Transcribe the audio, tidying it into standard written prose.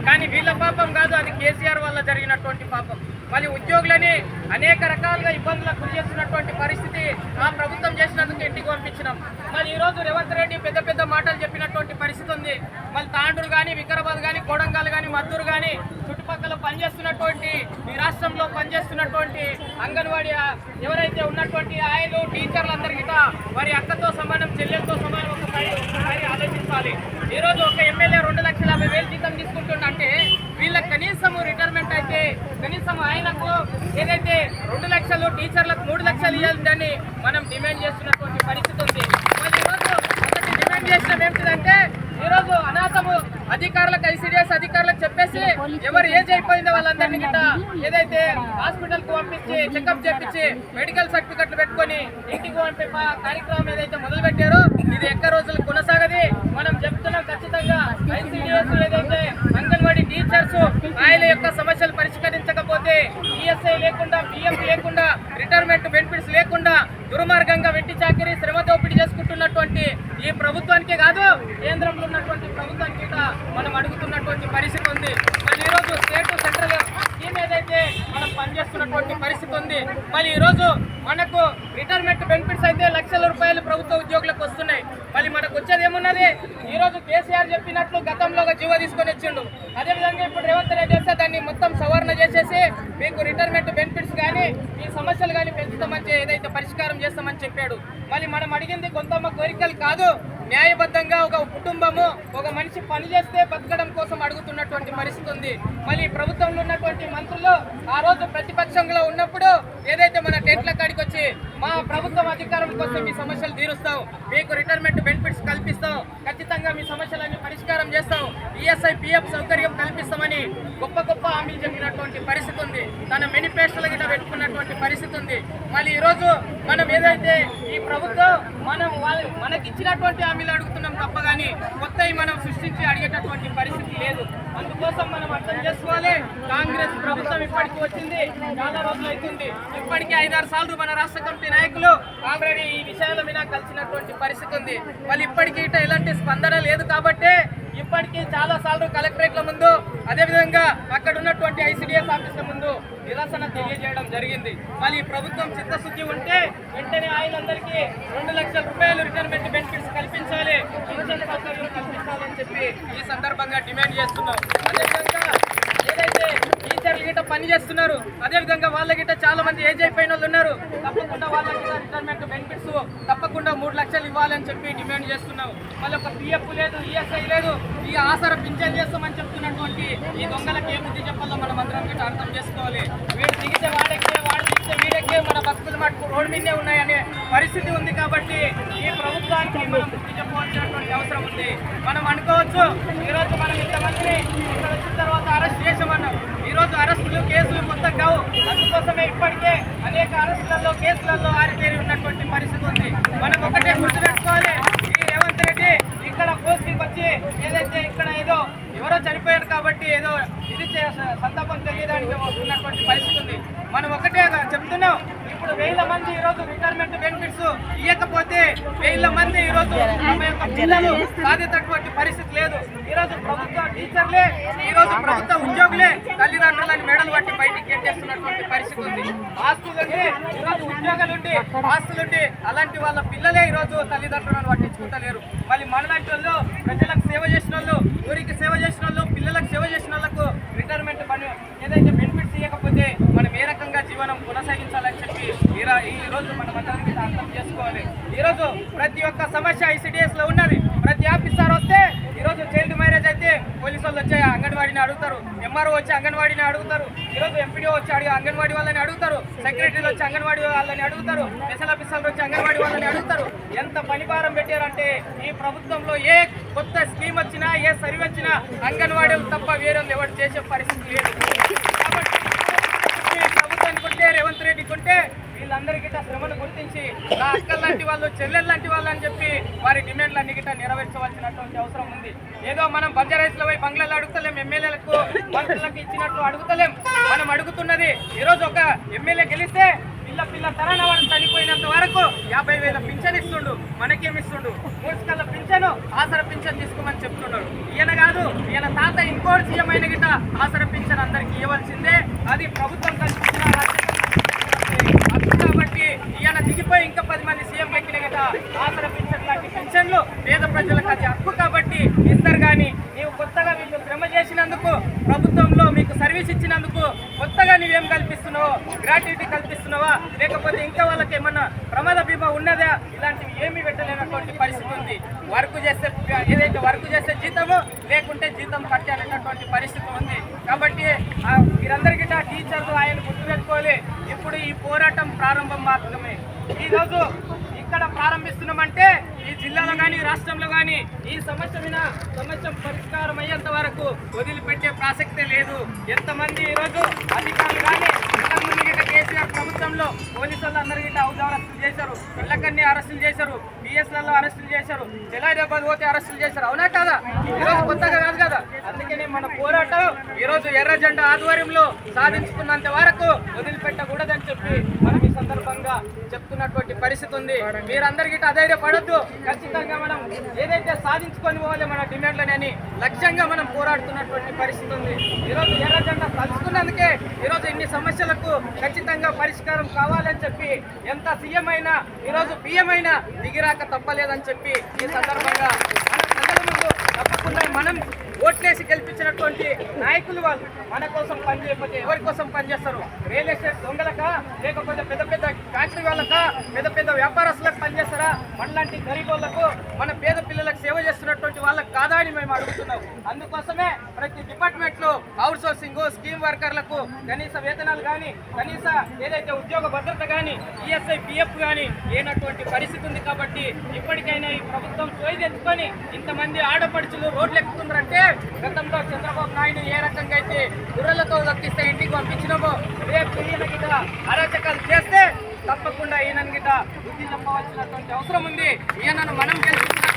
కానీ వీళ్ళ పాపం కాదు, అది కేసీఆర్ వల్ల జరిగినటువంటి పాపం. మళ్ళీ ఉద్యోగులని అనేక రకాలుగా ఇబ్బందులకు గురి చేస్తున్నటువంటి పరిస్థితి ఆ ప్రభుత్వం చేసినందుకు ఇంటికి పంపించినాం. మరి ఈరోజు రేవంత్ రెడ్డి పెద్ద పెద్ద మాటలు చెప్పినటువంటి పరిస్థితి ఉంది. మళ్ళీ తాండూరు కానీ, వికారాబాద్ కానీ, కొడంగల్ కానీ, మద్దూరు కానీ చుట్టుపక్కల పనిచేస్తున్నటువంటి ఈ రాష్ట్రంలో పనిచేస్తున్నటువంటి అంగన్వాడీ ఎవరైతే ఉన్నటువంటి ఆయలు టీచర్లందరికీ వారి అక్కతో సమానం, చెల్లెలతో సమానం ఒకసారి ఆలోచించాలి. ఈరోజు ఒక ఎమ్మెల్యే 2,50,000 జీతం తీసుకుంటుందంటే వీళ్ళకి కనీసం రిటైర్మెంట్ అయితే కనీసం ఆయనకు ఏదైతే 2 లక్షలు, టీచర్లకు 3 లక్షలు ఇవ్వాలని మనం డిమాండ్ చేస్తున్నటువంటి పరిస్థితి ఉంది. మరి ఈరోజు ఒకటి డిమాండ్ చేసినాం ఏంటిదంటే ఈరోజు అనాథము అధికారులకు, ఐసీడీఎస్ అధికారులకు చెప్పేసి ఎవరు ఏజ్ అయిపోయిందో వాళ్ళందరినీ గిట్ట ఏదైతే హాస్పిటల్ కు పంపించి చెకప్ చేపించి మెడికల్ సర్టిఫికెట్లు పెట్టుకొని ఇంటికి పంపే కార్యక్రమం ఏదైతే మొదలు పెట్టారో ఇది ఎక్క రోజులు కొనసాగది. మనం చెప్తున్నాం ఖచ్చితంగా ఐసీడీఎస్ ఏదైతే అంగన్వాడీ టీచర్స్ ఆయన యొక్క సమస్యలు పరిష్కరించకపోతే ఈఎస్ఐ లేకుండా, పిఎఫ్ లేకుండా, రిటైర్మెంట్ బెనిఫిట్స్ లేకుండా దుర్మార్గంగా వెట్టి చాకిరీ శ్రమ దోపిడీ చేసుకుంటున్నటువంటి ఈ ప్రభుత్వానికే కాదు కేంద్రంలో ఉన్నటువంటి ప్రభుత్వానికి మనం అడుగుతున్నటువంటి పరిస్థితి ఉంది. మరి ఈరోజు స్టేట్ సెంట్రల్ స్కీమ్ ఏదైతే మనం పనిచేస్తున్నటువంటి పరిస్థితి ఉంది. మరి ఈరోజు మనకు రిటైర్మెంట్ బెనిఫిట్స్ అయితే లక్షల రూపాయలు ప్రభుత్వ ఉద్యోగులకు వస్తున్నాయి. మళ్ళీ మనకు వచ్చేది ఏమున్నది? ఈరోజు కేసీఆర్ చెప్పినట్లు గతంలో ఒక జీవో తీసుకొని వచ్చిండు. అదేవిధంగా ఇప్పుడు రేవంత్ రెడ్డి చేస్తే దాన్ని మొత్తం సవరణ చేసేసి మీకు రిటైర్మెంట్ బెనిఫిట్స్ కానీ ఈ సమస్యలు కానీ పెంచుతామని ఏదైతే పరిష్కారం చేస్తామని చెప్పాడు. మళ్ళీ మనం అడిగింది కొంతమ్మ కోరికలు కాదు, న్యాయబద్ధంగా ఒక కుటుంబము, ఒక మనిషి పని చేస్తే బతకడం కోసం అడుగుతున్నటువంటి పరిస్థితి ఉంది. మళ్ళీ ప్రభుత్వంలో ఉన్నటువంటి మంత్రులు ఆ రోజు ప్రతిపక్షంలో ఉన్నప్పుడు ఏదైతే మన టెంట్ల కాడికి వచ్చి మా ప్రభుత్వం అధికారం కోసం మీ సమస్యలు తీరుస్తాం, మీకు రిటైర్మెంట్ బెనిఫిట్స్ కల్పిస్తాం, ఖచ్చితంగా మీ సమస్యలన్నీ పరిష్కారం చేస్తాం, ఈఎస్ఐ పిఎఫ్ సౌకర్యం కల్పిస్తామని గొప్ప గొప్ప హామీలు చెప్పినటువంటి పరిస్థితి ఉంది. తన మేనిఫెస్టోలో గిట్ట పెట్టుకున్నటువంటి పరిస్థితి ఉంది. మళ్ళీ ఈరోజు మనం ఏదైతే ఈ ప్రభుత్వం మనకిచ్చినటువంటి హామీలు అడుగుతున్నాం తప్ప కానీ కొత్తవి మనం సృష్టించి అడిగేటటువంటి పరిస్థితి లేదు. అందుకోసం మనం అర్థం చేసుకోవాలి, కాంగ్రెస్ ప్రభుత్వం ఇప్పటికీ వచ్చింది చాలా రోజులు అవుతుంది. ఇప్పటికీ 5-6 సార్లు మన రాష్ట్ర కమిటీ నాయకులు ఆల్రెడీ ఈ విషయాల మీద కలిసినటువంటి పరిస్థితి ఉంది. మళ్ళీ ఇప్పటికీ ఎలాంటి స్పందన లేదు కాబట్టి ఇప్పటికీ చాలా సార్లు కలెక్టరేట్ల ముందు, అదేవిధంగా అక్కడ ఉన్నటువంటి ఐసీడీఎస్ ఆఫీసుల ముందు నిరసన తెలియజేయడం జరిగింది. మళ్ళీ ప్రభుత్వం చిత్తశుద్ధి ఉంటే వెంటనే ఆయనందరికీ 2 లక్షల రూపాయలు రిటైర్మెంట్ బెనిఫిట్స్ కల్పించాలి, పెన్షన్ సౌకర్యం కల్పించాలని చెప్పి ఈ సందర్భంగా డిమాండ్ చేస్తున్నాం. అదేవిధంగా ఏదైతే టీచర్లు గిట్ట పని చేస్తున్నారు, అదేవిధంగా వాళ్ళ గిట్ట చాలా మంది ఏజ్ అయిపోయిన వాళ్ళు ఉన్నారు, తప్పకుండా వాళ్ళకి రిటైర్మెంట్ బెనిఫిట్స్ తప్పకుండా 3 లక్షలు ఇవ్వాలని చెప్పి డిమాండ్ చేస్తున్నాం. మళ్ళీ ఒక పిఎఫ్ లేదు, ఈఎస్ఐ లేదు, ఈ ఆసరా పింఛన్ చేస్తామని చెప్తున్నటువంటి ఈ దొంగలకి ఏ బుద్ధి చెప్పాలో మనం అందరం గిట్ట అర్థం చేసుకోవాలి. వీడు దిగితే వాడెక్కే, వాడు దిగితే వీడెక్కే, మన బతుకులు మటుకు రోడ్డు మీదే ఉన్నాయనే పరిస్థితి ఉంది. కాబట్టి ఈ ప్రభుత్వానికి మనం బుద్ధి చెప్పవలసినటువంటి అవసరం ఉంది. మనం అనుకోవచ్చు ఈరోజు మనం ఇంతమందిని ఇక్కడ వచ్చిన తర్వాత అరెస్ట్ చేసామన్నాం. ఈరోజు అరెస్టులు, కేసులు మొత్తం కావు. అందుకోసమే ఇప్పటికే అనేక అరెస్టులలో, కేసులలో ఆరితేరి ఉన్నటువంటి పరిస్థితి ఉంది. మనం ఒకటే గుర్తుపెట్టుకోవాలి, ఈ రేవంత్ రెడ్డి ఇక్కడ పోస్టింగ్ వచ్చి ఏదైతే ఇక్కడ ఏదో ఎవరో చనిపోయారు కాబట్టి ఏదో ఇది సంతాపం తెలియడానికి వస్తున్నటువంటి పరిస్థితి ఉంది. మనం ఒకటే చెప్తున్నాం, ఇప్పుడు 1000 మంది ఈరోజు రిటైర్మెంట్ బెనిఫిట్స్ ఇవ్వకపోతే 1000 మంది ఈరోజు తమ యొక్క పిల్లలు సాధేటటువంటి పరిస్థితి లేదు. ఈరోజు ప్రభుత్వ టీచర్లే, ఈరోజు ప్రభుత్వ ఉద్యోగులే తల్లిదండ్రులని మెడలు పట్టి బయటికి గెట్టేస్తున్నటువంటి పరిస్థితి ఉంది. ఆస్తులుండి ఈరోజు ఉద్యోగాలుండి ఆస్తులుండి అలాంటి వాళ్ళ పిల్లలే ఈరోజు తల్లిదండ్రులను పట్టించుకుంటలేరు. మళ్ళీ మనలాంటి వాళ్ళు, ప్రజలకు సేవ చేసిన వాళ్ళు, ఊరికి సేవ చేసిన వాళ్ళు, పిల్లలకు సేవ చేసిన వాళ్ళకు రిటైర్మెంట్ పని ఏదైతే బెనిఫిట్స్ ఇవ్వకపోతే మనం ఏ రకంగా జీవనం కొనసాగించాలని చెప్పి ఈ రోజు మనం అందరికీ అర్థం చేసుకోవాలి. ఈరోజు ప్రతి ఒక్క సమస్య ఐసీడీఎస్ లో ఉన్నది. ప్రతి ఆఫీసర్ వస్తే ఈరోజు చైల్డ్ మ్యారేజ్ అయితే పోలీసు వాళ్ళు వచ్చి అంగన్వాడీని అడుగుతారు, ఎంఆర్ఓ వచ్చి అంగన్వాడీని అడుగుతారు, ఈరోజు ఎంపీడీఓ వచ్చి అంగన్వాడీ వాళ్ళని అడుగుతారు, సెక్రటరీలు వచ్చి అంగన్వాడీ వాళ్ళని అడుగుతారు, స్పెషల్ ఆఫీసర్లు వచ్చి అంగన్వాడీ వాళ్ళని అడుగుతారు. ఎంత పనిభారం పెట్టారంటే ఈ ప్రభుత్వంలో ఏ కొత్త స్కీమ్ వచ్చినా, ఏ సర్వే వచ్చినా అంగన్వాడీలు తప్ప వేరే ఎవరు చేసే పరిస్థితి లేదు. కాబట్టి ప్రభుత్వానికి ఉంటే, రేవంత్ రెడ్డికి ఉంటే వీళ్ళందరికీ శ్రమను గుర్తించి నా అక్కల లాంటి వాళ్ళు, చెల్లెలు లాంటి వాళ్ళు అని చెప్పి వారి డిమాండ్లన్నీ గిట్ట నెరవేర్చవలసినటువంటి అవసరం ఉంది. ఏదో మనం బంజారాయిస్లో పోయి బంగ్లాలు అడుగుతలేం, ఎమ్మెల్యేలకు మంత్రులకు ఇచ్చినట్లు అడుగుతలేం. మనం అడుగుతున్నది ఈరోజు ఒక ఎమ్మెల్యే గెలిస్తే పిల్ల తరాన వాడు చనిపోయినంత వరకు 50,000 పింఛన్ ఇస్తుండు, మనకేమిస్తుండు 3 పింఛను, ఆసరా పింఛన్ తీసుకోమని చెప్తున్నాడు. ఈయన కాదు ఈరోజు ఈయన తాత ఇంకోటి సీఎం అయిన గిట్ట ఆసరా పింఛన్ అందరికి ఇవ్వాల్సిందే. అది ప్రభుత్వం కల్పించిన హక్కు కాబట్టి ఈయన దిగిపోయి ఇంకా 10 మంది సీఎం ఎక్కిన గిట్ట ఆసరా పింఛన్ లాంటి పింఛన్లు పేద ప్రజలకు అది హక్కు కాబట్టి ఇస్తారు. కానీ నీవు కొత్తగా వీళ్ళు శ్రమ చేసినందుకు, ప్రభుత్వంలో మీకు సర్వీస్ ఇచ్చినందుకు కొత్తగా నీవేం కల్పిస్తున్నావో, గ్రాట్యుటీ కల్పిస్తున్నావా, లేకపోతే ఇంకా వాళ్ళకి ఏమన్నా ప్రమాద బీమా ఉన్నదా, ఇలాంటివి ఏమీ పెట్టలేనటువంటి పరిస్థితి ఉంది. ఏదైతే వర్క్ చేస్తే జీతము, లేకుంటే జీతం కట్టాలనేటువంటి పరిస్థితి ఉంది. కాబట్టి మీరందరికీ టీచర్లు ఆయన గుర్తుపెట్టుకోవాలి. ఇప్పుడు ఈ పోరాటం ప్రారంభం మాత్రమే. ఈరోజు ఇక్కడ ప్రారంభిస్తున్నామంటే ఈ జిల్లాలో కానీ రాష్ట్రంలో కానీ ఈ సమస్య పరిష్కారం అయ్యేంత వరకు వదిలిపెట్టే ప్రసక్తే లేదు. ఎంతమంది ఈరోజు అధికారులు కానీ కేసీఆర్ ప్రభుత్వంలో పోలీసులు అందరికీ హౌస్ అరెస్టులు చేశారు, పిల్లకన్నీ అరెస్టులు చేశారు, బిఎస్ఎల్లో అరెస్టులు చేశారు, జలాయిరాబాద్ పోతే అరెస్టులు చేశారు. అవునా కదా? ఈరోజు కొత్తగా కాదు కదా. అందుకని మన పోరాటం ఈరోజు ఎర్ర జెండా ఆధ్వర్యంలో సాధించుకున్నంత వరకు వదిలిపెట్టకూడదని చెప్పి మనం ఈ సందర్భంగా చెప్తున్నటువంటి పరిస్థితి ఉంది. మీరందరికీ అధైర్యపడద్దు. ఖచ్చితంగా మనం ఏదైతే సాధించుకొని పోవాలి మన డిమాండ్లని లక్ష్యంగా మనం పోరాడుతున్నటువంటి పరిస్థితి ఉంది. ఈరోజు ఎర్ర జెండా కలుసుకున్నందుకే ఈరోజు ఇన్ని సమస్యలకు ఖచ్చితంగా పరిష్కారం కావాలని చెప్పి ఎంత సీఎం అయినా ఈరోజు పిఎం అయినా దిగిరాక తప్పలేదని చెప్పి ఈ సందర్భంగా మన ప్రజల ముందు తప్పకుండా మనం ఓట్లేసి గెలిపించినటువంటి నాయకులు వాళ్ళు మన కోసం పనిచేయకపోతే ఎవరి కోసం పనిచేస్తారు? రియల్ ఎస్టేట్ దొంగలకా, లేకపోతే పెద్ద పెద్ద ఫ్యాక్టరీ వాళ్ళకా, పెద్ద వ్యాపారస్తులకు పనిచేస్తారా? మనలాంటి గరీబోళ్లకు, మన పేద పిల్లలకు సేవ చేస్తున్నటువంటి వాళ్ళకి కాదా అని మేము అడుగుతున్నాం. అందుకోసమే ప్రతి డిపార్ట్మెంట్లో అవుట్ సోర్సింగ్, స్కీమ్ వర్కర్లకు కనీస వేతనాలు కానీ, కనీస ఏదైతే ఉద్యోగ భద్రత కానీ, ఈఎస్ఐ పిఎఫ్ కానీ లేనటువంటి పరిస్థితి ఉంది. కాబట్టి ఇప్పటికైనా ఈ ప్రభుత్వం చోయి తెచ్చుకొని ఇంతమంది ఆడపడుచులు రోడ్లు ఎక్కుతున్నారంటే గతంలో చంద్రబాబు నాయుడు ఏ రకంగా అయితే గుర్రెలతో దక్కిస్తే ఇంటికి పంపించినామో రేపు ఈయన గిట అరాచకాలు చేస్తే తప్పకుండా ఈయన గిట బుద్ధి చెప్పవలసినటువంటి అవసరం ఉంది. ఈయనను మనం గెలిపించిన